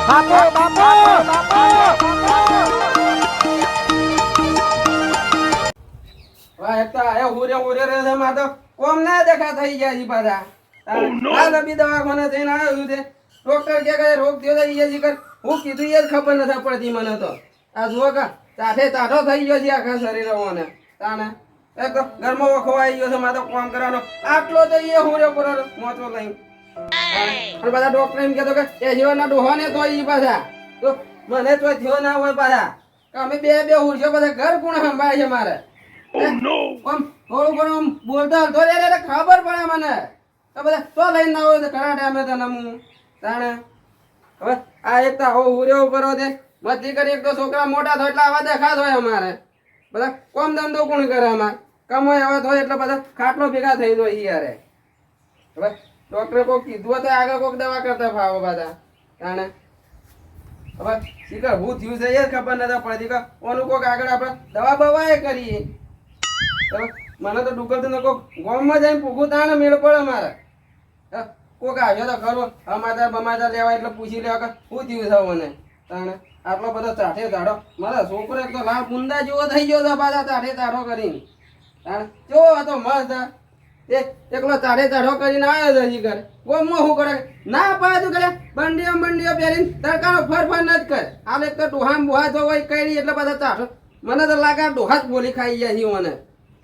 બાપુ બાપુ વાહ એક તો આયા હુરે રે છે માં તો કોમ ના દેખા થઈ ગયા જી પાછા આ લબી દવાખાને જઈને આવ્યો છે ડોક્ટર કે રોગ થયો છે ઈ કર હું કીધું એ જ ખબર નથી પડતી મને તો આ જુઓ કે તાઠે તાઠો થઈ ગયો છે આખા શરીર મને તાને એક તો ઘરમાં વખવાઈ ગયો છે મારે તો કામ કરવાનો આટલો તો એ હુરે પર મોચો લઈ અને બધા ડોક્ટર એમ કહેતો કે એ જીવનના ડોહાને તો ઈ પાછા તો મને તો થયો ના હોય પાછા કે અમે બે હુરશો બધા ઘર કોણ સંભાળે છે મારે આમ થોડું ઘણું બોલતો હતો એટલે ખબર પડે મને તો બધા તો લઈને ના હોય તો ઘણા ટાઈમે તને હું તાણે હવે આ એક તો આવો હુર્યો કરો દે મતલી કરી એક તો છોકરા મોટા થાય એટલે આવા દેખાત હોય અમારે બધા કોમ ધંધો કોણ કરે અમારે કમાય આવે તો એટલે બધા ખાટલો ભેગા થઈ જાય યારે હવે ડોક્ટરે કોઈક કીધું તો આગળ કોઈક દવા કરતા ફાવો બધા તાણે હવે શીખર હું થયું છે એ જ ખબર નથી પડતી કે ઓનું કોઈક આગળ આપણે દવા બવા કરીએ મને તો ડુકલતું ને કોઈક ગામમાં જઈને પૂગું તાણે મેળ પડે મારે કોઈક આવ્યો તો ખરો સમાચાર બમાચાર લેવા એટલે પૂછી લેવા કે શું થયું છે મને તાણે આટલો બધો ચાઠે ચાઢો મારા છોકરો એક તો લાલ મુંડા જેવો થઈ ગયો છે પાછા ચાઠે ચાઢો કરીને તાણે કેવો હતો મસ્ત એકલો ચાઠે ચાઢો કરીને આવ્યો છે હજી ઘરે ગામમાં શું કરે ના પાડું કરે બંડીઓ પહેરીને તડકાનો ફર ન જ કર હાલ એક તો ડોહામ બુહા જો હોય કરી એટલે બધા ચાઠો મને તો લાગે ડોહા જ બોલી ખાઈ ગયા છે મને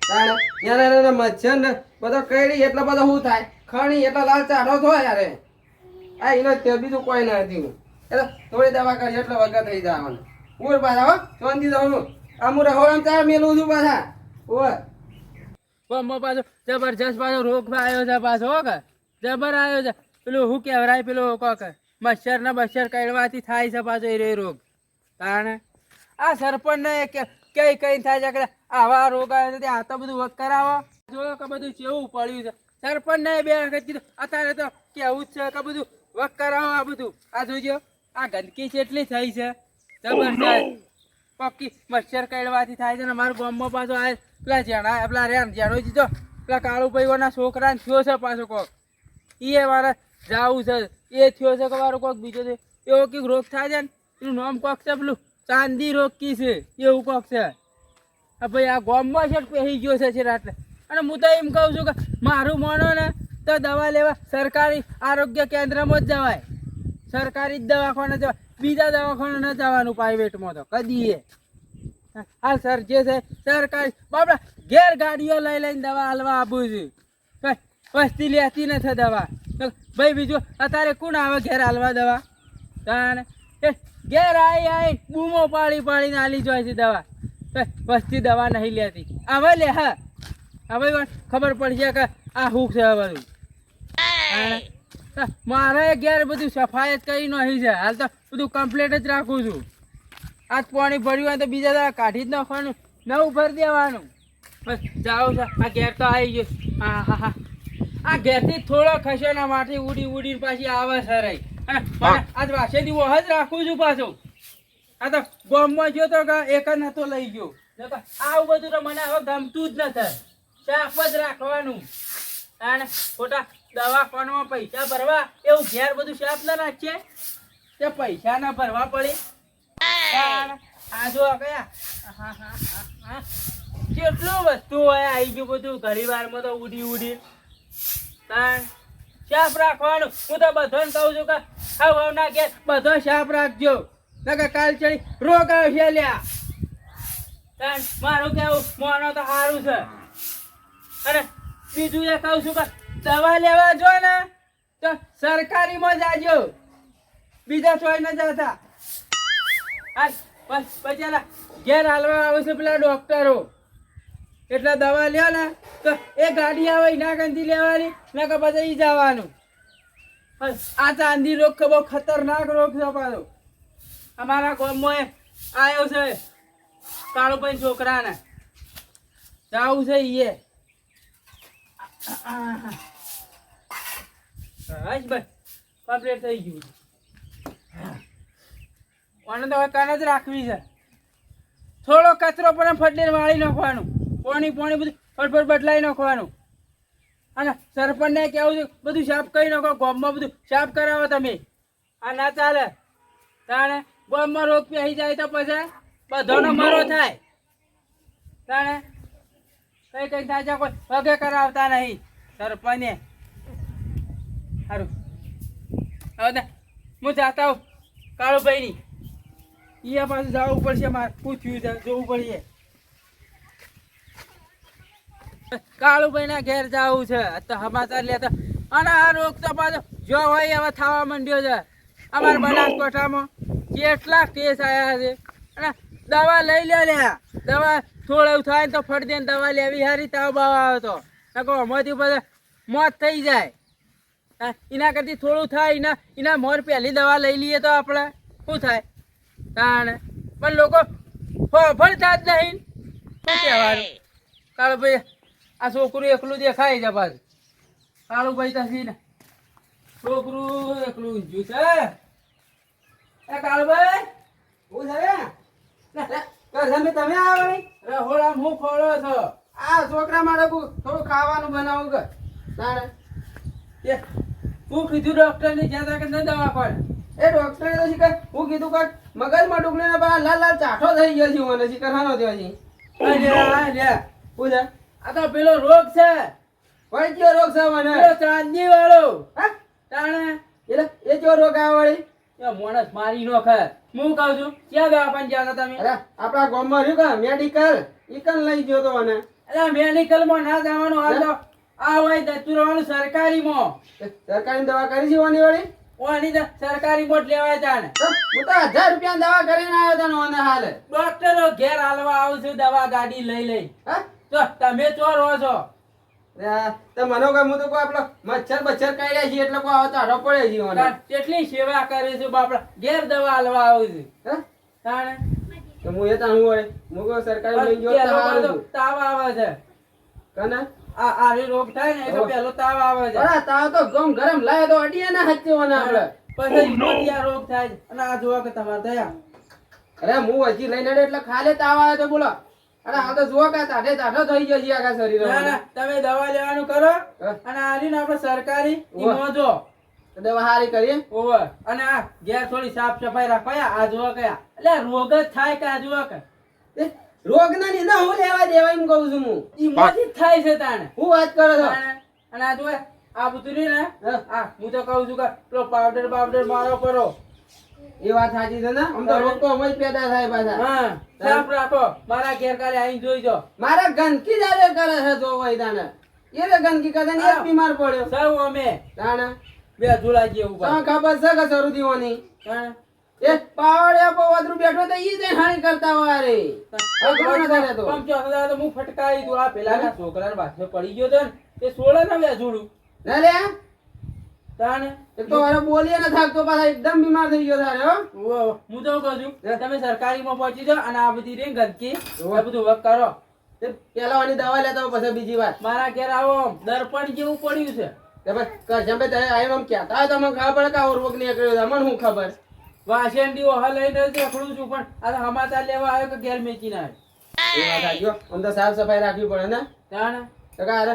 તાણે મચ્છર ને બધો કઈડી એટલે બધો શું થાય ખણી એટલે લાલ ચાઢો થાય યારે આ એને તે બીજું કોઈ ના હતી એટલે થોડી દવા કરી એટલે વગર થઈ જવાનું ઉર પાછા હો શાંતિ જવાનું અમુરે હોમ ચા મેલું છું પાછા ઓર પાછો જબરજસ્ત પાછો રોગ આવ્યો છે પાછો હો કે જબર આવ્યો છે પેલું શું કહેવાય પેલું કોક મચ્છર ને બચ્છર કડવાથી થાય છે પાછો એ રોગ તાણે આ સરપંચ ને કઈ થાય છે કે આવા રોગ આવે છે આ તો બધું વક કરાવો જો કે બધું કેવું પડ્યું છે સરપંચ ને બે વખત કીધું અત્યારે તો કેવું જ છે કે બધું વક કરાવો આ બધું આ જોજો આ ગંદકી કેટલી થઈ છે જબરજસ્ત પક્કી મચ્છર કડવાથી થાય છે ને મારા ગામમાં પાછો આ પેલા જેણા પેલા જેણો જીધો પેલા કાળુભાઈઓના છોકરાને થયો છે પાછો કોક એ મારે જાવું છે એ થયો છે કે મારો કોક બીજો છે એવો કંઈક રોગ થાય છે ને એનું નામ કોક છે પેલું ચાંદી રોગ કી છે એવું કોક છે ભાઈ આ ગામમાં છે પહેરી ગયો છે એટલે અને હું તો એમ કહું છું કે મારું માનો ને તો દવા લેવા સરકારી આરોગ્ય કેન્દ્રમાં જ જવાય સરકારી જ દવાખાને જવાય બીજા દવાખાને ન જવાનું પ્રાઇવેટમાં તો કદી હા સર જે છે સરકારી બાપડા ઘેર ગાડીઓ લઈને દવા હાલવા આપું છું કઈ વસ્તી લેતી નથી દવા ભાઈ બીજું અત્યારે કોણ આવે ઘેર હાલવા દવા તાને ઘેર આવી બૂમો પાડીને હાલી જાય છે દવા વસ્તી દવા નહીં લેતી હવે લે હા હવે ખબર પડશે કે આ હુક છે બધું મારે ઘેર બધું સફાઈ જ કરી નહીં છે હાલ તો બધું કમ્પ્લીટ જ રાખું છું આજ પાણી ભર્યું હોય તો બીજા દવા કાઢી જ નાખવાનું નવું ભરી દેવાનું બસ જાઉં છે આ ઘેર તો આવી ગયો હા હા હા આ ઘેરથી થોડો ખસ્યો ને માથી ઉડીને પાછી આવે સર અને આજ વાસેથી વહ જ રાખું છું પાછું આ તો ગામમાં ગયો તો એક જ નતો લઈ ગયો આવું બધું તો મને હવે ગમતું જ નથી સાફ જ રાખવાનું અને ખોટા દવાખાનામાં પૈસા ભરવા એવું ઘેર બધું સાફ ના રાખીએ તે પૈસા ના ભરવા પડે આ જો કયા કેટલું વસ્તુ હોય આવી ગયું બધું ઘણી વારમાં તો ઉડી સાફ રાખવાનું હું તો બધાને કહું છું કે હા ના ઘેર બધો સાફ રાખજો નકર કાલ ચડી રોગ આવશે લ્યા મારું કેવું મોનો તો સારું છે અને બીજું એ કહું છું કે દવા લેવા જો ને તો સરકારીમાં જાજો બીજા ચોઈ ન જતા બસ પછી ઘેર હાલવા આવે છે પેલા ડોક્ટરો એટલે દવા લ્યો ને તો એ ગાડી આવે એના કંથી લેવાની નકર પછી જવાનું આ ચાંદી રોગ બહુ ખતરનાક રોગ છે પાછો અમારા ગામમાં આવ્યો છે કાળુભાઈ છોકરાને જાવું છે એ ભાઈ કમ્પ્લીટ થઈ ગયું અને તો કાન જ રાખવી છે થોડો કચરો પણ ફટલે વાળી નાખવાનું પાણી બધું ફટફટ બદલાઈ નાખવાનું અને સરપંચને કેવું છે બધું સાફ કરી નાખો ગામમાં બધું સાફ કરાવો તમે આ ના ચાલે તાણે ગામમાં રોગ પેહી જાય તો પછી બધાનો મરો થાય. તાણે કઈ કઈ થાય છે કોઈ પગે કરાવતા નહીં સરપંચે. સારું હવે ને હું જાતા હું કાળુભાઈની ઈ પાછું જવું પડશે મારે પૂછ્યું છે જોવું પડશે. કાળુભાઈના ઘેર જવું છે તો સમાચાર લેતા અને આ રોગ તો પાછો જો હોય હવે થવા માંડ્યો છે. અમારા બનાસકાંઠામાં કેટલા કેસ આવ્યા છે અને દવા લઈ લ્યા દવા થોડું થાય ને તો ફટ દે દવા લેવી હારી તાવ બાવ આવે તો નકો આમાંથી બધા મોત થઈ જાય. એના કરતી થોડું થાય એના મોર પહેલી દવા લઈ લઈએ તો આપણે શું થાય તાણે પણ લોકો ફળતા જ નહીં. શું કહેવાનું કાળુભાઈ આ છોકરું એકલું દેખાય છે પાછું. કાળુભાઈ તો ને છોકરું એકલું ઊંઝું છે. એ કાળુભાઈ હું છે તમે આવો નહીં રહોડા હું ખોળો છો. આ છોકરા માટે થોડું ખાવાનું બનાવું કે તારે એ હું કીધું ડોક્ટરની જ્યાં તક ન દવા પડે. એ ડોક્ટરે તો શીખર હું કીધું કે મગજમાં ડુકલીને લાલ લાલ ચાઠો થઈ ગયો છે મને શીખર હાનો થયો છે. પૂછે આ તો પેલો રોગ છે વળી કયો રોગ છે મને પેલો ચાંદી વાળો. હા તાણે એટલે એ કયો રોગ આવે વળી એ માણસ મારી નો ખાય. હું કહું છું ક્યાં દવાખાને ગયા હતા તમે? અરે આપણા ગામમાં રહ્યું કા મેડિકલ ઈકન લઈ ગયો તો મને એટલે મેડિકલ માં ના જવાનું હાલ તો આ હોય દતુરવાનું સરકારી માં. સરકારી દવા કરી છે ઓની વળી ઓની તો સરકારી મોટ લેવાય તાણે. હું તો 1000 રૂપિયા દવા કરીને આવ્યો તને ઓને હાલ ડોક્ટરો ઘેર હાલવા આવું છું દવા ગાડી લઈ લઈ. હા તો તમે ચોર હો છો. તો મને કહે હું તો કોઈ આપણો મચ્છર બચ્છર કાઢ્યા છે એટલે કોઈ આવતો આડો પડે છે મને કેટલી સેવા કરે છે બાપડા ઘેર દવા હાલવા આવું છું. હા તાણે તો હું એ તાણ હોય હું કોઈ સરકારી લઈ ગયો તો હારું હતું. તાવ આવે છે કને આ આરી રોગ થાય ને એટલે પેલો તાવ આવે છે. અરે તાવ તો ગમ ગરમ લાયો તો અડીએ ના હચ્ચોને આપણે પછી મોતિયા રોગ થાય છે. અને આ જોવા કે તમારે દયા અરે હું હજી લઈને આવ્યો એટલે ખાલે તાવ આવે તો બોલો અરે આ તો જુઓ કે તાઠે તાઠો થઈ ગયો છે આખા શરીર ના ના તમે દવા લેવાનું કરો અને આરીને આપણે સરકારી ઈમો જો દવા હારી કરીએ ઓવર અને આ ઘેર થોડી સાફ સફાઈ રાખવા આ જોવા કયા એટલે રોગ જ થાય કે આ જોવા કે રોગ ના ની ના હું લેવા દેવા એમ કહું છું હું ઈમોથી જ થાય છે તાણે. હું વાત કરો છો અને આ જોવે આ બધું રહ્યું ને આ હું તો કહું છું કે પેલો પાવડર મારો કરો. એ વાત સાચી છે ને આમ તો રોગ તો અમે જ પેદા થાય પાછા હા સાફ રાખો. મારા ઘેર કાલે આવીને જોઈ જો. મારા ગંદકી જારે કરે છે જો ભાઈ તાને એ રે ગંદકી કરે ને એક બીમાર પડ્યો સૌ અમે તાને બે જોડા જેવું તમને ખબર છે કે શરૂ થીવાની એ પાવડિયા પર વાદરું બેઠો તો ઈ જઈને હાણી કરતા હોય રે અઘરો ન થાય તો તો હું ફટકારી તું આ પેલા છોકરા બાથે પડી ગયો તો ને એ સોળે ને બે જોડું ના લે તાને એક તો અરે બોલીએ ન થાકતો પાછા એકદમ બીમાર થઈ ગયો તારે હો હું તો કહું છું તમે સરકારી માં પહોંચી જાઓ અને આ બધી રે ગંદકી આ બધું વર્ક કરો. પેલા વાની દવા લેતા હોય પછી બીજી વાત મારા ઘેર આવો દર્પણ જેવું પડ્યું છે. કે ભાઈ કજંબે તમે આયો આમ કહેતા હોય તો મને ખબર પડે કે આવો રોગ નીકળ્યો છે મને શું ખબર વાસેન્ડી ઓહા લઈને દેખડું છું પણ આ તો સમાચાર લેવા આવ્યો કે ઘેર મેચીને આવ્યો. એ વાત આજો આમ તો સાફ સફાઈ રાખવી પડે ને તાણે તો કે અરે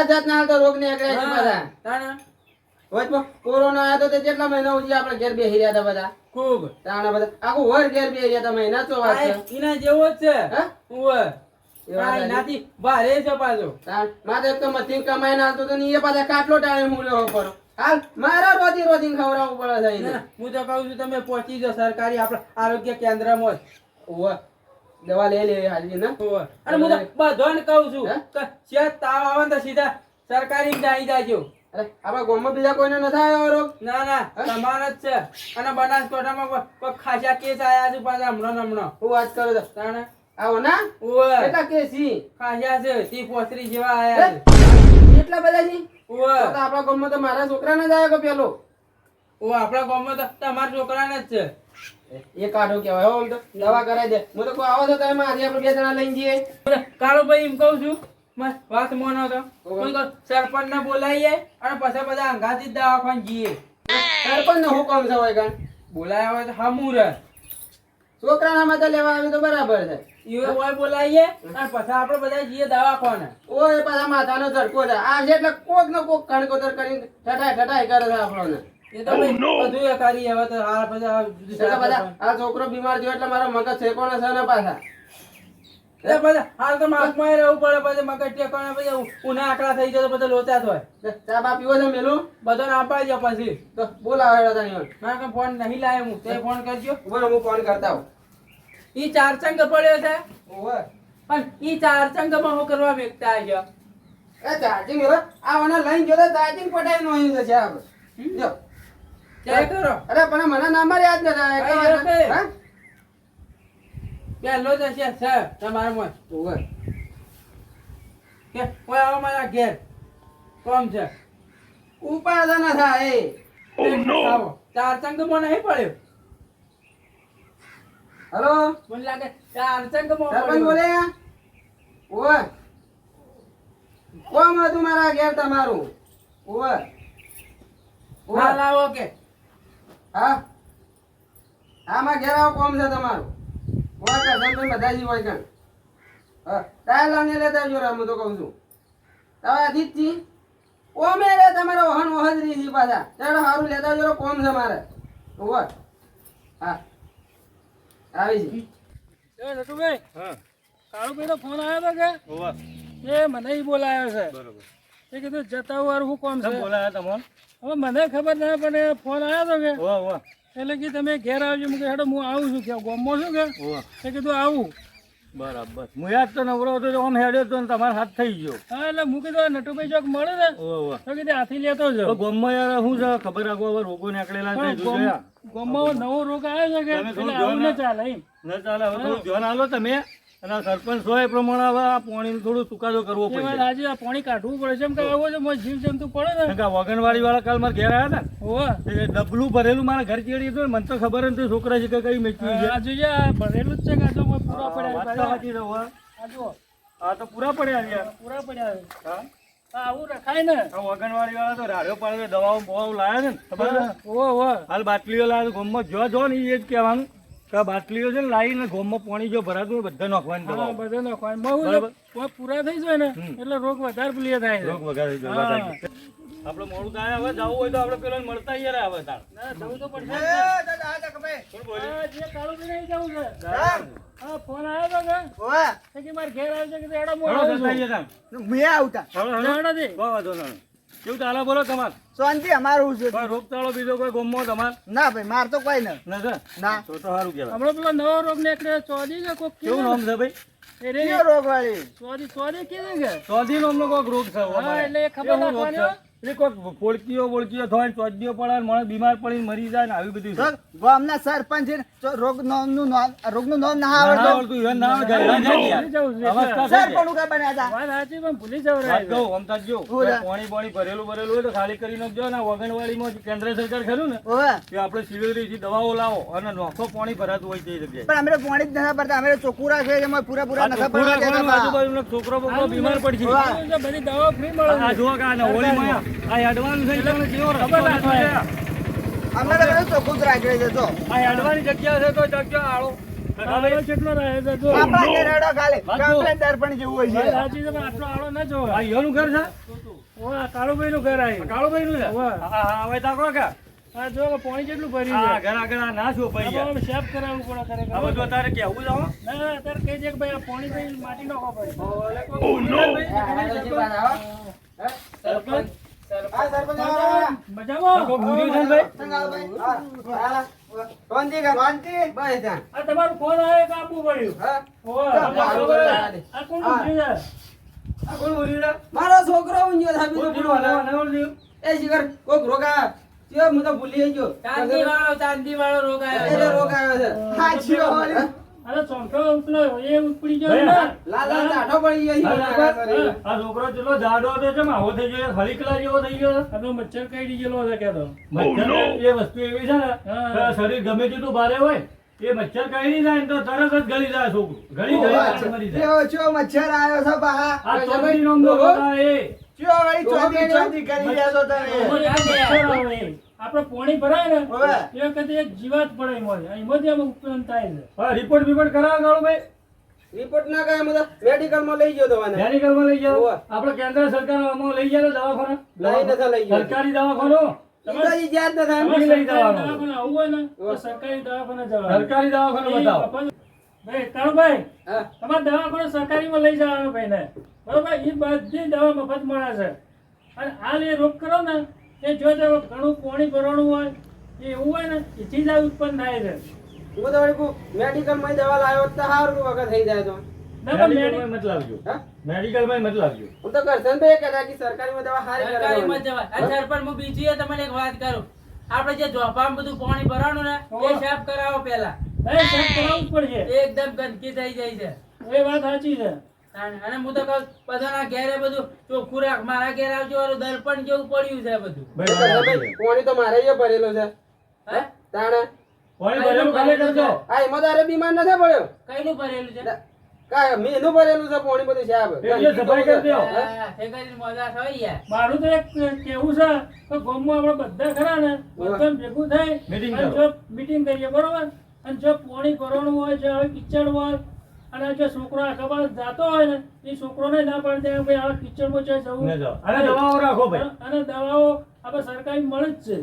જાત ના હાલ તો રોગ નીકળ્યા છે બધા તાણે વચમાં કોરોના આવ્યો તો તે કેટલા મહિના સુધી આપણે ઘેર બેસી રહ્યા હતા બધા ખૂબ તાણા બધા આખું વર ઘેર બેસી રહ્યા હતા મહિના તો વાત છે એના જેવો જ છે. હા ઉવે એ વાત સાચી. એનાથી ભારે છે પાછો. મારે એક તો મથી કમાઈને આવતો તો ને એ પાછા કાટલો ટાણે હું લેવો પડો હાલ મારા રોજી રોજી ખવડાવવું પડે છે એને. હું તો કહું છું તમે પહોંચી જાઓ સરકારી આપણા આરોગ્ય કેન્દ્રમાં જ. ઓવે દવા લઈ લેવી હાજી ને ઉવે. અને હું તો બધાને કહું છું કે શેઠ તાવ આવે ને તો સીધા સરકારી માં આવી જાજો. અરે આપણા ગામમાં બીજા કોઈને નથી આવ્યો રોગ ના ના તમારા જ છે. અને બનાસકાંઠામાં કોઈ ખાસા કેસ આયા છે પાછા હમણાં હું વાત કરું તો તાણે આવો ના ઉવે. કેટલા કેસી ખાસા છે 30-35 જેવા આયા છે. એટલા બધા જી ઉવે. તો આપણા ગામમાં તો મારા છોકરાને જ આવ્યો કે પેલો ઓ આપણા ગામમાં તો તમારા છોકરાને જ છે. એ કાઢો કેવાય હો તો દવા કરાવી દે હું તો કોઈ આવો તો તમે આજે આપણે બે જણા લઈને જઈએ કાળુભાઈ એમ કહું છું વાત મોનો તો સરપંચ ને બોલાવીએ અને પછી બધા અંગાથી જ દવાખાને જઈએ. સરપંચ નો હુકમ છે હોય કાન બોલાયા હોય તો હમું રહે છોકરાના માટે લેવા આવે તો બરાબર છે ઈવો હોય બોલાવીએ અને પછી આપણે બધા જઈએ દવાખાને. ઓય પાછા માથાનો ઝટકો છે આ છે એટલે કોક નો કોક કણકોતર કરીને ઠઠાઈ ઠઠાઈ કરે છે આપણને એ તો ભાઈ બધું એ કરી હવે તો હાલ પછી આ બીજું એટલે સાહેબ બધા આ છોકરો બીમાર થયો એટલે મારો મગજ શેકોણે છે ને પાછા એ પછી હાલ તો માગમાં રહેવું પડે પછી મગજ ટેકાણે પછી ઉના આકડા થઈ જાય તો પછી લોચા થાય ચા બા પીવો છે મેલું બધાને આપા જાય પછી તો બોલાવો હેડો તાણી ના કે ફોન નહીં લાવે હું તે ફોન કરજો બોલો હું ફોન કરતા હું ઈ ચાર ચંગ પડ્યો છે ઓવે પણ ઈ ચાર ચંગમાં હું કરવા વેચતા આવ્યો એ ચાર્જિંગ હવે આ મને લઈને જો તો ચાર્જિંગ પટાઈ નો અહીં છે આપ જો ચેક કરો અરે પણ મને નંબર યાદ નતા હા? પેલો જ હશે સર તમારા માં ઓવે કે કોઈ આવો મારા ઘેર કોમ છે ઉપાડ ના થાય આવો ચાર ચંગમાં નહીં પડ્યો હેલો મને લાગે ચાર ચંગમાં સરપંચ પડ્યો બોલે ઓવે કોમ હતું મારા ઘેર તમારું ઓવે હા લાવો કે હા આમાં ઘેર આવો કોમ છે તમારું ઓય કર સંભાઈ બધાજી હોય કણ હા ટાયર લાવને લેતા આવજો રે હું તો કહું છું હવે આદિત્ય ઓમે રે તમારો વહન વહજરી છે પાછા ચાલો સારું લેતા આવજો કોમ છે મારે ઓવે હા આવી છે એ નટુભાઈ હા કાળુભાઈ નો ફોન આવ્યો હતો કે ઓવા એ મને ઈ બોલાયો છે બરોબર એ કીધું જતા વાર હું કોમ છે કેમ બોલાયા તમને હવે મને ખબર ના પડે ફોન આવ્યો હતો કે ઓવા ઓવા એટલે કે તમે ઘેર આવજો મેં કીધું હેડો હું આવું છું કે ગોમમાં છું કે ઓવા એ કીધું આવું બરાબર હું યાદ તો નવરો હતો તો આમ હેડ્યો તો ને તમારો હાથ થઈ ગયો હા એટલે હું કીધું આ નટુભાઈ ચોક મળે ને ઓવા ઓવા તો કીધું હાથી લેતો તો જાઉં ગોમમાં યાર શું છે ખબર રાખો હવે રોગો નીકળેલા છે જોયા ગોમમાં નવો રોગ આવ્યો છે કે તમે થોડું એટલે આવું ધ્યાન ન ચાલે એમ ન ચાલે હવે થોડું ધ્યાન આલો તમે અને આ સરપંચ હોય એ પ્રમાણે હવે આ પાણીનું થોડું ચુકાદો કરવો એ વાત પડશે આજે આ પાણી કાઢવું પડે છે એમ કે આવો છે મોય જીવ જંતુ પડે ને કારણ કે આ વગનવાડી વાળા કાલ મારા ઘેર આવ્યા હોવા હતા ને એ ડબલું ભરેલું મારા ઘર ચેડી હતું ને મને તો ખબર નથી છોકરા છે કે કઈ મેચવી છે આ જોઈએ આ ભરેલું જ છે કે આ તો મોય પૂરા વાત તો પડ્યા સાચી છે, હોવા. આ જુઓ આ તો પૂરા પડ્યા યાર પૂરા પડ્યા છે. હા હા આવું રખાય ને આ વગનવાડી વાળા તો રાડ્યો પાડ્યો દવાઓ બવાઓ લાયા છે ને ખબર છે? ઓહો હાલ બાટલીઓ લાવે ગોમમાં જો ને એ જ કહેવાનું કે આ બાટલીઓ છે ને લાવીને ગોમમાં પાણી જો ભરાતું હોય બધા નાખવાની હા દવાઓ બધે નાખવાય બહુ બરાબર. પૂરા થઈ જાય ને હમ. એટલે રોગ વધારે પ્રિય થાય છે રોગ વગાડી દો, હા. વગાડી દો. આપણે મોડું થાય હવે જવું હોય તો આપણે પેલો મળતા યાર આવે તાર ના જવું તો પડશે જ ને. શું બોલ્યું? હા, જે કાળુભાઈ નહીં જવું છે હા ફોન આવ્યો તો કે કે મારે ઘેર આવશે કે હેડો હું હળો, આવું જતા છું. આવીએ તાર. મેં આવતા હળો, હળો. હેડો જી. કોઈ વાંધો નહીં. કેવું ચાલે બોલો તમાર શાંતિ અમારું છે કોઈ રોગચાળો બીજો કોઈ ગોમમાં તમાર ના ભાઈ માર તો કોઈ ન નથી ના તો સારું કહેવાય હમણાં પેલો નવો રોગ નીકળ્યો ચોદી કે કોક કેવું નામ છે ભાઈ એ રે કયો રોગ વાળી ચોદી કીધું કે ચોધી નામનો કોઈક રોગ છે હા એટલે એ ખબર એવું રોગ રાખવાની હો. છે એ કોઈક ફોડકીઓ બોળકીઓ થાય ને ચોદીઓ પડે ને માણસ બીમાર પડીને મરી જાય ને આવી બધી છે. ગામના સરપંચ છે ને, રોગનું નામ ના ના આવડતું આવડતું ઈવન ના આવે, જાય, ના જાય યાર. ભૂલી જવું છે. અવસ્થા થઈ જાય. સરપંચ કા બન્યા હતા વાત સાચી પણ ભૂલી જવું વાત રહે કહું, આમ તાર જો, હું રે? પાણી બાણી ભરેલું હોય તો ખાલી કરી નાખજો ને આ વગનવાડીમાં જે કેન્દ્ર સરકાર ખરું ને ઓવે કે આપણે સિવિલથી દવાઓ લાવો અને નોખો પાણી ભરાતું હોય તે જગ્યાએ પણ અમે પાણી જ નથી પડતા અમે ચોખ્ખું રાખે એમાં પૂરા આ નખા ચોખ્ખું પડવા રાખવાનું, દેતા આજુબાજુનો છોકરો બોકરો બીમાર પડશે વાહ. બધી દવા ફ્રી મળે આ છે. જુઓ કે આ હોળીમાં આ એડવાન્સ થઈ ગયો ને કેવો રસ્તો ખબર ના નથી હોય. આ. અમે તો બધું ચોખ્ખું જ રાખે છે જો આ એડવાની જગ્યા છે તો જગ્યા આળો આળો કેટલો રહે છે જો આપણા ઘેર હેડો ખાલી વાંચો. કમ્પ્લેન્ટર પણ જેવું હોય વાત છે સાચી છે પણ આટલો આળો ના જોવે આ ઈયોનું ઘર છે ઓ આ કાળુભાઈ નું ઘર આવ્યું કાળુભાઈ નું છે વાહ. હા હા હવે તાકો કે આ જો પાણી કેટલું ભર્યું આ છે ઘર આગળ આ ના શું ભાઈ યાર આમાં શેપ કરાવવું પડે ખરેખર. આ બધું તારે કેવું જાવ ના ના અત્યારે કહી દે કે ભાઈ આ પાણી ભાઈ માટી નાખવા પડે સરપંચ હા સરપંચ આવો. મજામાં કોઈ ભૂલ્યું છે ને ભાઈ સંગ આવો ભાઈ હા શાંતિ કર શાંતિ બસ ત્યાં આ તમારો ફોન આવ્યો કે આપવું પડ્યું હા ઓવે. આ કોણ પૂછ્યું છે? આ કોણ બોલ્યું રે? મારો છોકરો ઊંઘ્યો છે બીજું કોણ કોણ બોલ્યું? બોલે? નવલ થયું? એ શિખર કોક રોગ આવ્યો ચિયો હું તો ભૂલી ગયો ચાંદી વાળો રોગ એટલે આવ્યો રોગ આવ્યો છે હા જીઓ વાળી અરે ચોંટો ઉપલો એ ઉપડી ગયો ભાઈ, ને. લાલ લાલ ચાઠો પડી ગયો છે. હા. આ છોકરો જેટલો જાડો હતો છે આવો થઈ ગયો હળીકલા જેવો થઈ ગયો આ તો મચ્છર કઈ ગયેલો છે કે તો મચ્છર એ વસ્તુ એવી છે ને હા. કે શરીર ગમે તેટલું ભારે હોય એ મચ્છર કઈ જાય ને તો તરત જ ગળી જાય છોકરું ગળી ગળી મરી જાય કેવો છો મચ્છર આવ્યો છે બા આ ચોથી નામનો રોગ આ એ ચો વાળી ચોથી કરી દેશો તમે મચ્છર આવે. આપણે પોણી ભરાય ને ઓવે. એ વખતે એક જીવાત પડે એમાં એમાંથી આમ ઉત્પન્ન થાય છે હા રિપોર્ટ બિપોર્ટ કરાવો ગાળો ભાઈ રિપોર્ટ ના કાંઈ હું તો મેડિકલમાં લઈ ગયો દવાને મેડિકલમાં લઈ જાઓ ઓવે. આપણે કેન્દ્ર સરકારમાં લઈ જાય દવાખાના લઈ નતા લઈ ગયો સરકારી દવાખાનો ઈ તો ઈ જ્યાં જ નથી. તમે લઈ જવાનું. દવાખાને આવવું હોય ને તો સરકારી દવાખાને જવાનું. સરકારી દવાખાને બતાવો. ભાઈ કાળુભાઈ, હા. તમારે દવાખાને સરકારીમાં લઈ જવાનું ભાઈને. બરોબર? ઈ બધી દવા મફત મળે છે. અને હાલ એ રોગ કરો ને એ જો તો ઘણું પાણી ભરવાનું હોય એ એવું હોય ને એથી જ આ ઉત્પન્ન થાય છે. હું તો વળી કહું, મેડિકલમાં દવા લાવ્યો હોત તો સારું વખત થઈ જાય તો. ના પણ મેડિકલમાં મત લાવજો. હા? મેડિકલમાં મત લાવજો. હું તો કરશનભાઈ કહેતા કે સરકારીમાં દવા સારી સરકારીમાં કરાવવાની. જવાય. આ સરપંચ હું બીજી તમને એક વાત કરું. આપણે જે ઝોપામાં બધું પાણી ભરવાનું ને એ સાફ કરાવો પહેલા. એ સાફ કરાવવું જ પડશે. એકદમ ગંદકી થઈ જાય છે. એ વાત સાચી છે. અને હું તો કહું બધાના ઘેરે બધું ચોખ્ખું રાખ. મારા ઘેર આવજો ઓલું દર્પણ જેવું પડ્યું છે બધું. તો કરશનભાઈ, પાણી તો મારે અહીંયા ભરેલો છે. હે? તાણે પાણી ભરેલું ખાલી કરજો. આ એમાં તારે બીમાર નથી પડ્યો. કઈનું ભરેલું છે? કાંઈ મેનું ભરેલું છે પાણી બધું સાહેબ. એટલે સફાઈ કરી દ્યો. હા, એ કરીને મજા થઈ યાર. મારું તો એક કેવું છે કે ગામમાં આપણે બધા ખરા ને બધા ભેગું થાય Meeting અને કરો. જો મીટિંગ કરીએ બરોબર. અને જો પાણી ભરવાનું હોય જો હવે કિચડ હોય અને જો છોકરો આખા બાર જાતો હોય ને એ છોકરોને ના પાડી દે ભાઈ આ કિચડમાં છે જવું. ને જાઓ. અને દવાઓ રાખો ભાઈ. અને દવાઓ આપણે સરકારી મળે જ છે.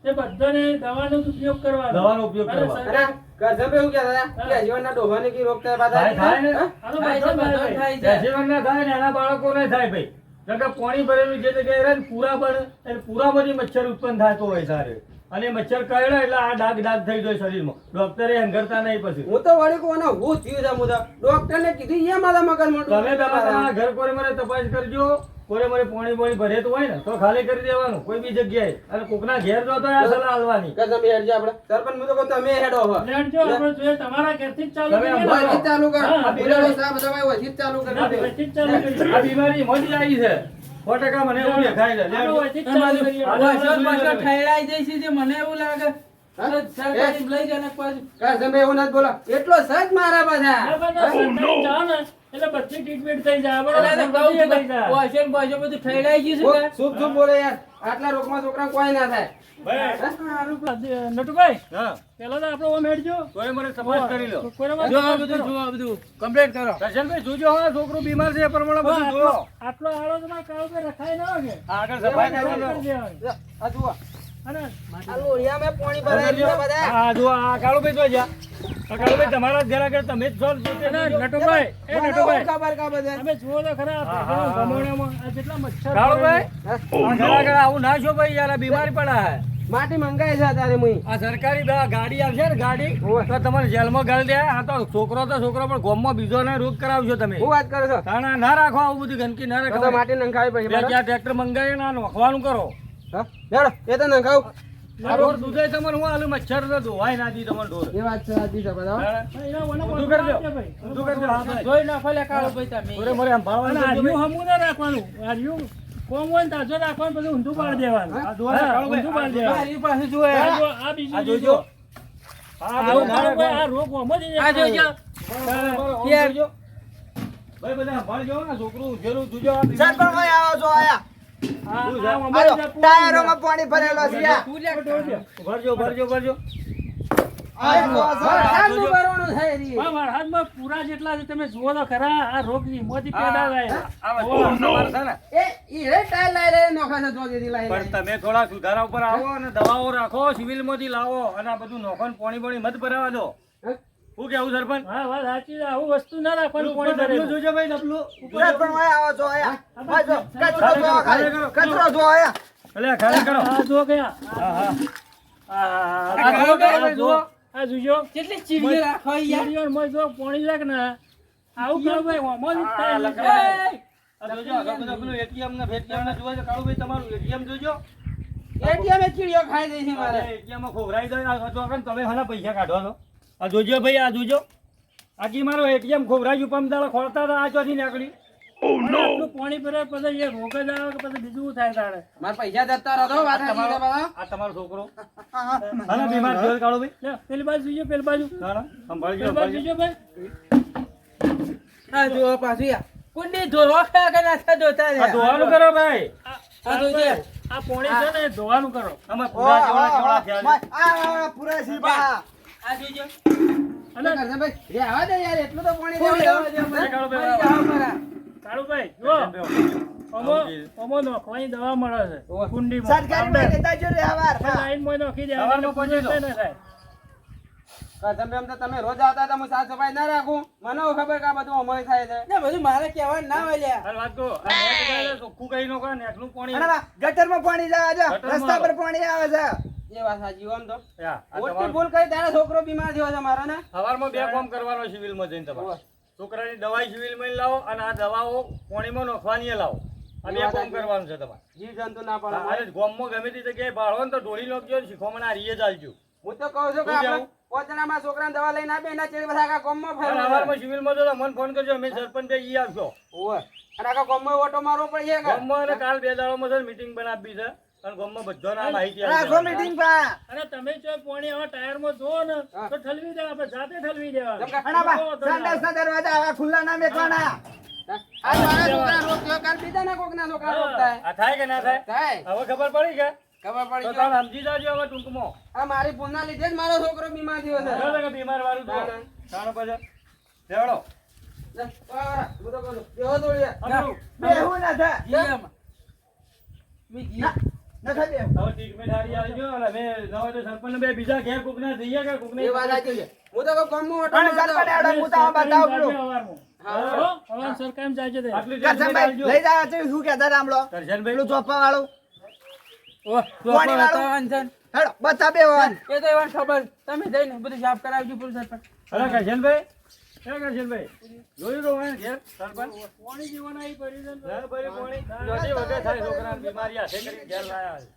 તે બધાને દવાનો જ ઉપયોગ કરવાનો. દવાનો ઉપયોગ અને કરવા. સરકાર- અને કરશનભાઈ શું કહેતા હતા કે જીવનના ડોહાને કી રોગ થાય પાછા? થાય ને. હા? આનો થાય છે, બધો બધો થાય. થાય છે. બેસીવન ના થાય ને એના બાળકોને થાય ભાઈ. કારણ કે પાણી ભરેલું જે જગ્યાએ રહે ને પૂરા બને એટલે પૂરામાંથી મચ્છર ઉત્પન્ન થતો હોય સારે. અને મચ્છર કરડે એટલે આ ડાઘ થઈ જાય શરીરમાં. ડોક્ટરે હંગરતા નહીં પછી. હું તો વળી કહું ને હું થયું છે હું તો ડોક્ટરને કીધું એ મારા મગજમાં તમે તમારા ઘર કોરે મને તપાસ કરજો. કોરે મને પાણી પાણી ભરેતું હોય ને તો ખાલી કરી દેવાનું કોઈ બી જગ્યાએ. અને કોકના ઘેર જો તો આ સલાહ હાલવાની. તમે હેડ આપણે સરપંચ હું તો કહું તમે હેડો હવે લેટ જો આપણે જોઈએ તમારા ઘરથી જ ચાલુ તમે કરીએ ને. વહીથી જ ચાલુ કર હા, બિલાડો સાહેબ દવાઈ વહીથી જ ચાલુ ના, કરી દે. વહીથી જ ચાલુ કરીએ. આ બીમારી મોટી આવી છે 100% મને એવું દેખાય છે. આપણે વહીથી જ ચાલુ કરીએ. બસો બસો ઠેરાઈ જઈશ છે મને એવું લાગે. હા? સરકારી લઈ જાય ને પાછું. કરશનભાઈ એવું નથી બોલો એટલો સજ મારા પાછા ના, પણ ના, સરકારી જાઓ ને એટલે બધી ટ્રીટમેન્ટ થઈ જાય બરોબર? એટલે તો કહું છું બધી થઈ કે જાય. બસો ને બસો બધું ઠેરાઈ ગયું છે કે? શુભ શુભ બોલે યાર આટલા રોગમાં છોકરા કોઈ ના થાય ભાઈ. નટુભાઈ હા. પેલા તો આપણે ઓમ હેડજો. કોરે મને તપાસ કરી લો. કોઈના જો આ વાત બધું કરો. જો આ બધું કમ્પ્લીટ કરો. કરશનભાઈ જોજો હા છોકરું બીમાર છે એ પ્રમાણે બધું આટલો જોયો. આટલો આળો તમારે કાળો કે રખાય ના હોય કે? આગળ સફાઈ કરવાનો. કરી દેવાની. આ જુઓ અને આ લોહિયામાં પાણી ભરાયેલું છે બધા હા જો આ કાળુભાઈ જો જા. આ કાળુભાઈ તમારા જ ઘર આગળ તમે જ છો ને જોતે અને જોજો. નટુભાઈ એ મને નટુભાઈ શું ખબર કા બધા તમે જુઓ તો ખરા આ હા, હા, હા. ગમોડામાં આ જેટલા મચ્છર કાળુભાઈ હા? આ ઘર આગળ આવું ના છો ભાઈ યાર આ બીમારી પડા હે. માટી મંગાઈ છે અત્યારે મુઈ આ સરકારી ગાડી આવશે ને ગાડી ઓવે. તો તમારે જેલમાં ગાળી દે. આ તો છોકરો પણ ગામમાં બીજો ને રોગ કરાવજો તમે. હું વાત કરો છો તાણા ના રાખો આવું બધું ગંદકી ના તો તો રાખો. માટી નંખાવી પછી બે મારે. ચાર ટ્રેક્ટર મંગાવી ના નોખવાનું કરો. હા? હેડો એ તો નંખાવું આ રોડ દૂધે તમારે હું આલું મચ્છર તો ધોવાય ના દી તમારે ઢોર. એ વાત છે સાચી છે બધા તાણા એના મને ઊંધું બધું કરજો. આપજે ભાઈ. ઊંધું કરજો. હા ભાઈ. જોઈ નાખો લે કાળો ભાઈ તમે. મોરે મોરે આમ ભાળવાનું અને કરજો આર્યું ભાઈ. હમું ના રાખવાનું આર્યું કોમ હોય ને તાજો રાખવાનું બધું ઊંધું પાડી દેવાનું આ જોવા હા, કાળુભાઈ. ઊંધું પાડી આ દેવાનું. રહ્યું પાછું જુઓ આ યાર. જો, આ બીજું આ જોજો. જોજો. આ આવું બધું ના કાળુભાઈ, આ રાખો. રોગ ઓમો જ આ જોજો. બરાબર, આમ યાર. જોજો. ભાઈ બધા ભાળજો ને છોકરું ઉઘેરું જોજો. આ બીમારી સરપંચ ભાઈ આવો છો આયા આ શું છે? આ ઓમો જ આયો પૂરું ટાયરોમાં પાણી ભરેલો છે યા. તું લે. ભરજો ભરજો ભરજો. આયો છો, વરસાદનું ભરવાનું થાય રી. હા, મારા હાથમાં પૂરા જેટલા છે તમે જુઓ તો ખરા આ રોગ ઈમોથી પેદા થાય આ વસ્તુ તમારે છે ને. એ ઈ રે ટાયર લાઈ રે નોખા છે જોગેથી લાઈ પણ લાઈ. તમે થોડા સુધારા ઉપર આવો અને દવાઓ રાખો સિવિલમાંથી લાવો અને આ બધું નોખો ને પોણી પોણી મત ભરાવા દો. હા? શું કેવું સરપંચ? હા વાત સાચી છે આવું વસ્તુ ના રાખવાનું ઉપર પાણી ડબલું ભરેલું. જોજો ભાઈ ડબલું. સરપંચ ભાઈ આવો છો આયા ભાઈ જો કચરો ખાલી જો કરો, ખાલી કરો. કચરો જો આયા અલ્યા ખાલી કરો. આ જો ગયા હા હા. આ આ ખાલી કરો ભાઈ જુઓ. આ જોજો કેટલી ચીડીઓ રાખો યાર. ચીડીઓ મોય જો પાણી લાગ ને આવું કરો ભાઈ ઓમો જ આ થાય લગાડો. એ, આ જોજો આગળ બધા પેલું ATM ને ફેટીએમ ને જોવા છે. કાળુભાઈ તમારું ATM જોજો. એટીએમ એ ચીડિયો ખાઈ દે છે મારે. ATM માં ખોવરાઈ દો. આ તો આગળ તમે હાલા પૈસા કાઢો છો. આ જોજો ભાઈ આ જોજો. આજી મારો ATM ખોવરાઈ ગયું પમદાડા ખોલતા હતા આ ચોથી નીકળી. આટલું પાણી ભરે પછી એ રોગ જ આવે કે પછી બીજું થાય તારે મારા પૈસા જતા રહો વાત સાચી છે બધા. આ તમારો છોકરો હાલા બીમાર થયો છે કાળુભાઈ. લે, પેલી બાજુ જોઈએ પેલી બાજુ હાલા સંભાળજો પેલી બાજુ સંભાળજો. જોજો ભાઈ આ જુઓ પાછું યાર. કુંડી ધોવા કે નાખા જોતા આ રહ્યા. ધોવાનું કરો ભાઈ. આ જોજે. આ પાણી છે ને એ ધોવાનું કરો આમાં ઓ પૂરા જેવડા કેવડા થયા છે. આ પૂરા સીબા આ જોજો. અને કરશનભાઈ, રે આવા દે યાર એટલું તો પાણી કોઈ દેવા આવવા દે. દે મને. કાળુભાઈ, મરી જાઓ મારા. કાળુભાઈ જો આમાં નોખવાની દવા મળે છે ઓહ. કુંડીમાં સરકારી માં લેતા જો રે હવાર આપણે લાઈનમાં નોખી દે સવારમાં પહોંચી જાઓ. ના થાય કરજણભાઈ, આમ તો તમે રોજ આવતા હતા, હું સાફ સફાઈ ના રાખું, મને શું ખબર કે આ બધું અમય થાય છે. ને બધું મારે કહેવાનું ના હોય લ્યા. હાલ વાત કહો, આ નેટ ગાળે ચોખ્ખું કરી નાખો, નેટનું પાણી. અને ગટરમાં પાણી જાય છે ગટરમાં રસ્તા પર પાણી આવે છે એ વાત સાચી હો આમ તો. યા, આ મોટી તમારું ભૂલ કરી તારા છોકરો બીમાર થયો છે મારો ને. સવારમાં 2 કામ કરવાનો સિવિલમાં જઈને તમારે. છોકરાની દવાઈ સિવિલમાં લાવો અને આ દવાઓ પાણીમાં નાખવાની લાવો. આ 2 કામ કરવાનું છે તમારે. જીવજંતુ ના પડે. અરે ગામમાં ગમે તે જગ્યાએ ભાળો ને તો ઢોળી નાખજો ને શીખોમણ આ રીએ ચાલજો. હું તો કહું છું કે શું આપણે કહેવું? પોતાના છોકરાને દવા લઈને આપે એના ચેડી બધા આખા ગામમાં અને ફરે. સવારમાં સિવિલમાં જો તો મને ફોન કરજો, અમે સરપંચ બે ઈ આવશો. ઓવે. અને આખા ગામમાં ઓટો મારવો પડે કે ગામમાં અને કાલ 2 દાડામાં છે મીટિંગ બનાવી છે અને ગામમાં બધાને આ માહિતી રાખો આપી મીટિંગ પા અને તમે જો પાણી આવા ટાયરમાં ધો ને હા. તો ઠલવી દેવા આપણે જાતે ઠલવી દેવા જેમ કે અને બા સંડાસના દરવાજા આવા ખુલ્લા ના મેકવાના આ મારા છોકરા રોગ થયો, કાલ બીજાના કોકના છોકરા રોગ થાય. આ થાય કે ના થાય? થાય. હવે ખબર પડી કે ખબર તો પડી તાર ગઈ. સમજી જાજો હવે ટૂંકમાં. આ મારી ભૂલના લીધે જ મારો છોકરો બીમાર થયો છે. જો કે બીમાર વાળું તો ના. તારો પછી લેવડો. લે, વાહ, હું તો કહું છું. બેહો તોડીએ. અમરું. બેહું ના થાય જી એમ. મી જી. ના થાય બેહું. હવે ટ્રીટમેન્ટ હારી આવી ગયો અને અમે ન હોય તો સરપંચને બે બીજા ઘેર કોકના જઈએ કે કોકને એ વાત સાચી છે. હું તો કહું ગામમાં ઓટો અને મારતો. સરપંચ આવડે હું તો આવા બતાવું પેલું. હવાર સરકારી જાજે તે આટલી ટ્રીટમેન્ટ કરશનભાઈ આલજો. લઈ જાય છે શું કહેતા હતા હમણાં કરશનભાઈ પેલું ચોપા વાળું ઓહ, તો પાણી વાળું. બતાવવાનું છે ને. હેડો બતા બેવાન એ તો એવા ખબર તમે જઈને બધું સાફ કરાવજો પુલ સરપંચ. અરે કરશનભાઈ, ક્યાં કરશનભાઈ? જોયું તો હોય ને ઘેર સરપંચ? પાણી જીવન આવી પડ્યું છે ને. ના ભાઈ પાણી. જોતી વગર થાય છોકરાને બીમારી હાથે કરીને ઘેર લાયા છે.